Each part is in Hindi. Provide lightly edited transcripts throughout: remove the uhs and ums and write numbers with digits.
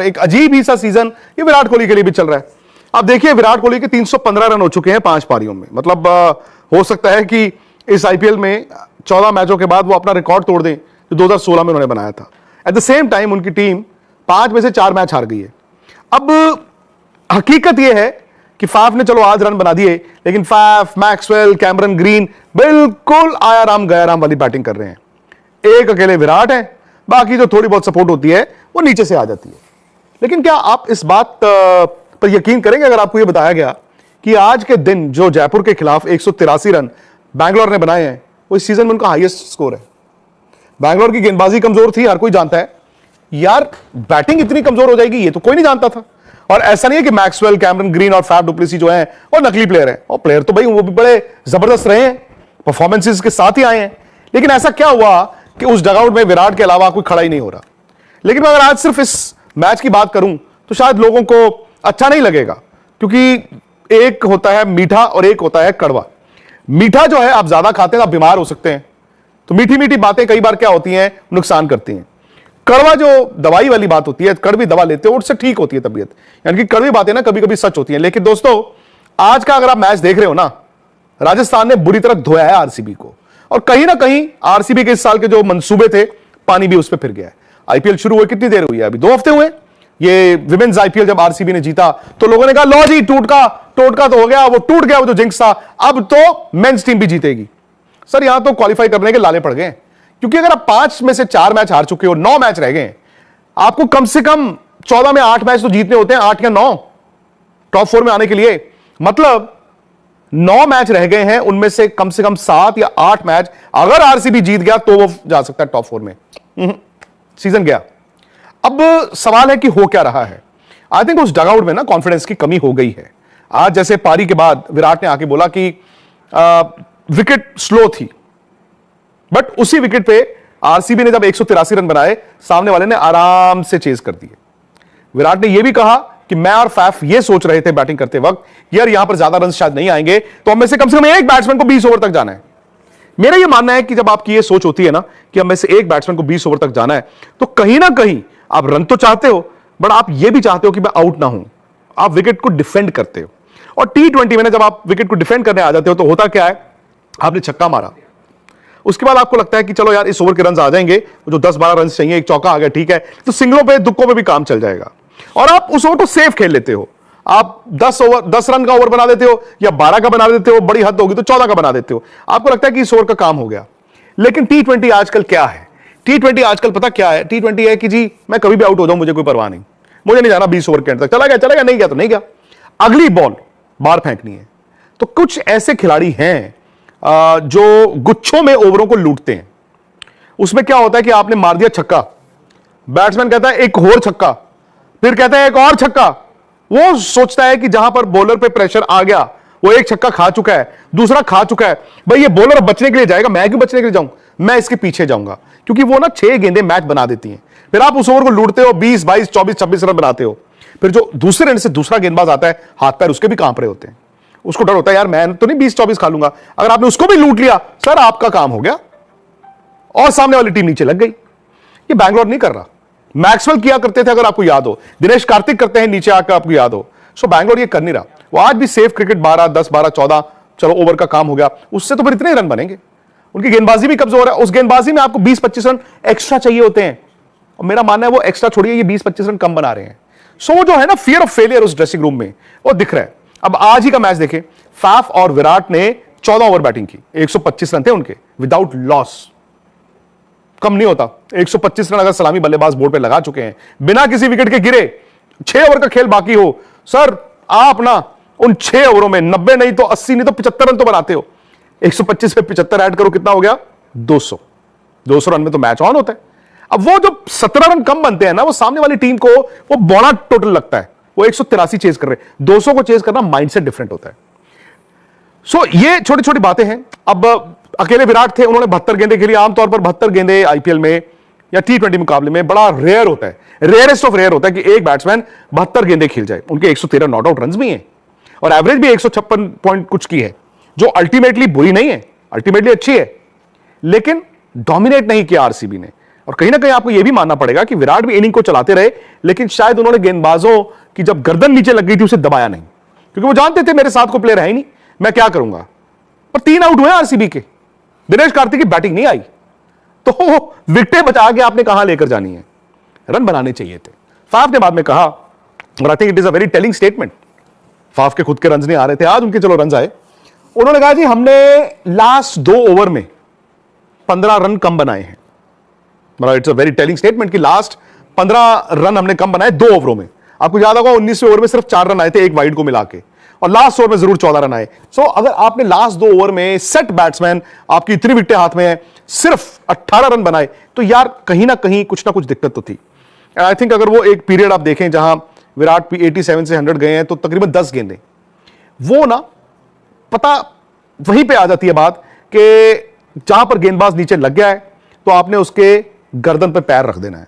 एक अजीब ही सा सीजन ये विराट कोहली के लिए भी चल रहा है। अब देखिए विराट कोहली के 315 रन हो चुके हैं 5 पारियों में। मतलब हो सकता है कि इस आईपीएल में 14 मैचों के बाद वो अपना रिकॉर्ड तोड़ दें जो 2016 में उन्होंने बनाया था। एट द सेम टाइम उनकी टीम 5 में से 4 मैच हार गई है। अब हकीकत यह है कि फाफ ने चलो आज रन बना दिए, लेकिन फाफ, मैक्सवेल, कैमरन ग्रीन बिल्कुल आया राम गया राम वाली बैटिंग कर रहे हैं। एक अकेले विराट है, बाकी जो थोड़ी बहुत सपोर्ट होती है वो नीचे से आ जाती है। लेकिन क्या आप इस बात पर यकीन करेंगे अगर आपको यह बताया गया कि आज के दिन जो जयपुर के खिलाफ 183 रन बैंगलोर ने बनाए हैं वो इस सीजन में उनका हाईएस्ट स्कोर है। बैंगलोर की गेंदबाजी कमजोर थी, हर कोई जानता है। यार बैटिंग इतनी कमजोर हो जाएगी ये तो कोई नहीं जानता था। और ऐसा नहीं है कि मैक्सवेल, कैमरन ग्रीन और फैफ डुप्लेसी जो हैं वो नकली प्लेयर हैं। और प्लेयर तो भाई वो भी बड़े जबरदस्त रहे हैं, परफॉर्मेंसेस के साथ ही आए हैं। लेकिन ऐसा क्या हुआ कि उस डगआउट में विराट के अलावा कोई खड़ा ही नहीं हो रहा। लेकिन मैं अगर आज सिर्फ इस मैच की बात करूं तो शायद लोगों को अच्छा नहीं लगेगा, क्योंकि एक होता है मीठा और एक होता है कड़वा। मीठा जो है आप ज्यादा खाते हैं आप बीमार हो सकते हैं, तो मीठी मीठी बातें कई बार क्या होती हैं, नुकसान करती हैं। कड़वा जो दवाई वाली बात होती है, कड़वी दवा लेते हो उससे ठीक होती है तबीयत, यानी कि कड़वी बातें ना कभी कभी सच होती हैं। लेकिन दोस्तों आज का अगर आप मैच देख रहे हो ना, राजस्थान ने बुरी तरह धोया है आरसीबी को, और कहीं ना कहीं आरसीबी के इस साल के जो मंसूबे थे पानी भी उस पर फिर गया है। आईपीएल शुरू हुए कितनी देर हुई है, अभी 2 हफ्ते हुए। ये विमेन्स आईपीएल जब आरसीबी ने जीता तो लोगों ने कहा लो जी टोटका तो हो गया, वो टूट गया वो जो जिंक्स था, अब तो मेंस टीम भी जीतेगी। सर यहां तो क्वालिफाई करने के लाले पड़ गए, क्योंकि अगर आप 5 में से 4 मैच हार चुके हो, 9 मैच रह गए, आपको कम से कम 14 में 8 मैच तो जीतने होते हैं, 8 या 9 टॉप 4 में आने के लिए। मतलब 9 मैच रह गए हैं, उनमें से कम 7 या 8 मैच अगर आरसीबी जीत गया तो वो जा सकता है टॉप 4 में। सीजन गया। अब सवाल है कि हो क्या रहा है। आई थिंक उस डगआउट में ना कॉन्फिडेंस की कमी हो गई है। आज जैसे पारी के बाद विराट ने आके बोला कि विकेट स्लो थी, बट उसी विकेट पे आरसीबी ने जब 183 रन बनाए, सामने वाले ने आराम से चेज कर दिए। विराट ने यह भी कहा कि मैं और फैफ ये सोच रहे थे बैटिंग करते वक्त, यार यहां पर ज्यादा रन शायद नहीं आएंगे, तो हम में से कम एक बैट्समैन को 20 ओवर तक जाना है। मेरा यह मानना है कि जब आपकी यह सोच होती है ना कि हम में से एक बैट्समैन को 20 ओवर तक जाना है, तो कहीं ना कहीं आप रन तो चाहते हो, बट आप यह भी चाहते हो कि मैं आउट ना हूं। आप विकेट को डिफेंड करते हो, और T20 में जब आप विकेट को डिफेंड करने आ जाते हो तो होता क्या है, आपने छक्का मारा, उसके बाद आपको लगता है कि चलो यार इस ओवर के रन आ जाएंगे, जो 10-12 रन चाहिए, एक चौका आ गया ठीक है, तो सिंगलों पे दुक्कों पे भी काम चल जाएगा, और आप उस ओवर को सेफ खेल लेते हो। आप 10 रन का ओवर बना देते हो, या 12 का बना देते हो, बड़ी हद होगी तो 14 का बना देते हो। आपको लगता है कि इस ओवर का काम हो गया। लेकिन T20 आजकल क्या है, T20 आजकल पता क्या है, T20 है कि जी मैं कभी भी आउट हो जाऊं, मुझे कोई परवाह नहीं, मुझे नहीं जाना 20 ओवर के अंत तक, चला गया नहीं गया तो नहीं गया, अगली बॉल बाहर फेंकनी है। तो कुछ ऐसे खिलाड़ी हैं जो गुच्छों में ओवरों को लूटते हैं। उसमें क्या होता है कि आपने मार दिया छक्का, बैट्समैन कहता है एक और छक्का, फिर कहता है एक और छक्का। वो सोचता है कि जहां पर बॉलर पे प्रेशर आ गया, वो एक छक्का खा चुका है, दूसरा खा चुका है, भाई ये बॉलर बचने के लिए जाएगा, मैं क्यों बचने के लिए जाऊं, मैं इसके पीछे जाऊंगा, क्योंकि वो ना 6 गेंदें मैच बना देती हैं। फिर आप उस ओवर को लूटते हो, 20, 22, 24, 26 रन बनाते हो। फिर जो दूसरे एंड से दूसरा गेंदबाज आता है, हाथ पैर उसके भी कांप रहे होते हैं, उसको डर होता है यार मैं तो नहीं 20-24 खा लूंगा। अगर आपने उसको भी लूट लिया, सर आपका काम हो गया, और सामने वाली टीम नीचे लग गई। ये बैंगलोर नहीं कर रहा, मैक्सवेल किया करते थे, अगर आपको याद हो, दिनेश कार्तिक करते हैं नीचे आकर, आपको याद हो। सो बैंगलोर ये कर नहीं रहा, वो आज भी सेफ क्रिकेट 12-10, 12-14 चलो ओवर का काम हो गया, उससे तो फिर इतने रन बनेंगे। उनकी गेंदबाजी भी कमजोर है, उस गेंदबाजी में आपको 20-25 रन एक्स्ट्रा चाहिए होते हैं, और मेरा मानना है वो एक्स्ट्रा छोड़िए, ये 20-25 रन कम बना रहे हैं। सो वो जो है ना फियर ऑफ फेलियर उस ड्रेसिंग रूम में वो दिख रहा है। अब आज ही का मैच देखें, फैफ और विराट ने 14 ओवर बैटिंग की, 125 रन थे उनके विदाउट लॉस। कम नहीं होता 125 रन अगर सलामी बल्लेबाज बोर्ड पे लगा चुके हैं, बिना किसी विकेट के गिरे, 6 ओवर का खेल बाकी हो, सर आप ना उन 6 ओवरों में 90 नहीं तो 80 नहीं तो 75 रन तो बनाते हो। 125 पे 75 ऐड करो, कितना हो गया, 200 रन में तो मैच ऑन होता है। अब वो जो 17 रन कम बनते हैं ना, वो सामने वाली टीम को वो बड़ा टोटल लगता है, वो 183 चेज कर रहे हैं, 200 को चेज करना माइंडसेट डिफरेंट होता है। सो ये छोटी छोटी बातें हैं। अब अकेले विराट थे, उन्होंने 72 गेंदें खेली। आमतौर पर 72 गेंदें आईपीएल में या T20 मुकाबले में बड़ा रेयर होता है, रेयरेस्ट ऑफ रेयर होता है कि एक बैट्समैन 72 गेंदें खेल जाए। उनके 113 नॉट आउट रन भी हैं, और एवरेज भी 156 पॉइंट कुछ की है, जो अल्टीमेटली बुरी नहीं है, अल्टीमेटली अच्छी है, लेकिन डोमिनेट नहीं किया आरसीबी ने। और कहीं ना कहीं आपको यह भी मानना पड़ेगा कि विराट भी इनिंग को चलाते रहे, लेकिन शायद उन्होंने गेंदबाजों की जब गर्दन नीचे लग गई थी उसे दबाया नहीं, क्योंकि वो जानते थे मेरे साथ को प्लेयर है ही नहीं, मैं क्या करूंगा। पर 3 आउट हुए आरसीबी के, दिनेश कार्तिक की बैटिंग नहीं आई, तो विकेटें बचा के आपने कहां लेकर जानी है, रन बनाने चाहिए थे। फाफ ने बाद में कहा, और I think it is a very telling statement, Faf के खुद के रन नहीं आ रहे थे, आज उनके चलो रन आए। उन्होंने कहा जी हमने लास्ट 2 ओवर में 15 रन कम बनाए हैं। मतलब it's a very telling statement कि लास्ट 15 रन हमने कम बनाए 2 ओवरों में। आपको याद होगा 19वें ओवर में सिर्फ 4 रन आए थे, एक वाइड को मिला के, और लास्ट ओवर में जरूर 14 रन आए। सो अगर आपने लास्ट 2 ओवर में सेट बैट्समैन आपकी इतनी विकेटें हाथ में है, सिर्फ 18 रन बनाए, तो यार कहीं ना कहीं कुछ ना कुछ दिक्कत तो थी। एंड आई थिंक अगर वो एक पीरियड आप देखें जहां विराट भी 87 से 100 गए हैं, तो तकरीबन 10 गेंदें, वो ना पता वहीं पे आ जाती है बात कि जहां पर गेंदबाज नीचे लग गया है तो आपने उसके गर्दन पे पैर रख देना है।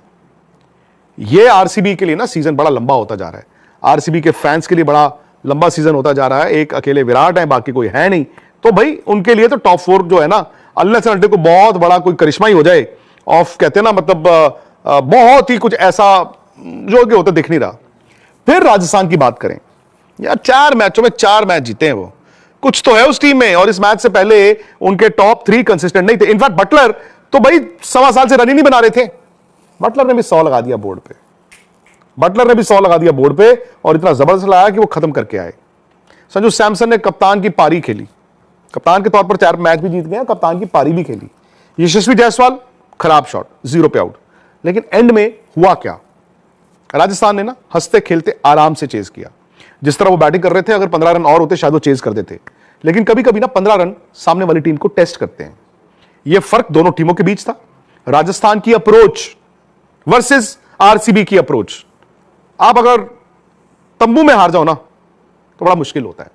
यह आरसीबी के लिए ना सीजन बड़ा लंबा होता जा रहा है, आरसीबी के फैंस के लिए बड़ा लंबा सीजन होता जा रहा है। एक अकेले विराट है, बाकी कोई है नहीं, तो भाई उनके लिए तो टॉप 4 जो है ना, अल्लाह से को बहुत बड़ा कोई करिश्मा ही हो जाए, ऑफ कहते हैं ना, मतलब बहुत ही कुछ ऐसा जो कि होता दिख नहीं रहा। फिर राजस्थान की बात करें यार, 4 मैचों में 4 मैच जीते हैं वो, कुछ तो है उस टीम में। और इस मैच से पहले उनके टॉप 3 कंसिस्टेंट नहीं थे। इनफैक्ट बटलर तो भाई 1.25 साल से रन ही नहीं बना रहे थे, बटलर ने भी 100 लगा दिया बोर्ड पे, बटलर ने भी 100 लगा दिया बोर्ड पे, और इतना जबरदस्त लगाया कि वो खत्म करके आए। संजू सैमसन ने कप्तान की पारी खेली, कप्तान के तौर पर 4 मैच भी जीत गए, कप्तान की पारी भी खेली। यशस्वी जायसवाल खराब शॉट, 0 पे आउट, लेकिन एंड में हुआ क्या, राजस्थान ने ना हंसते खेलते आराम से चेज किया। जिस तरह वो बैटिंग कर रहे थे, अगर 15 रन और होते शायद वो चेज कर देते, लेकिन कभी कभी ना 15 रन सामने वाली टीम को टेस्ट करते हैं। यह फर्क दोनों टीमों के बीच था, राजस्थान की अप्रोच वर्सेस आरसीबी की अप्रोच। आप अगर तंबू में हार जाओ ना तो बड़ा मुश्किल होता है।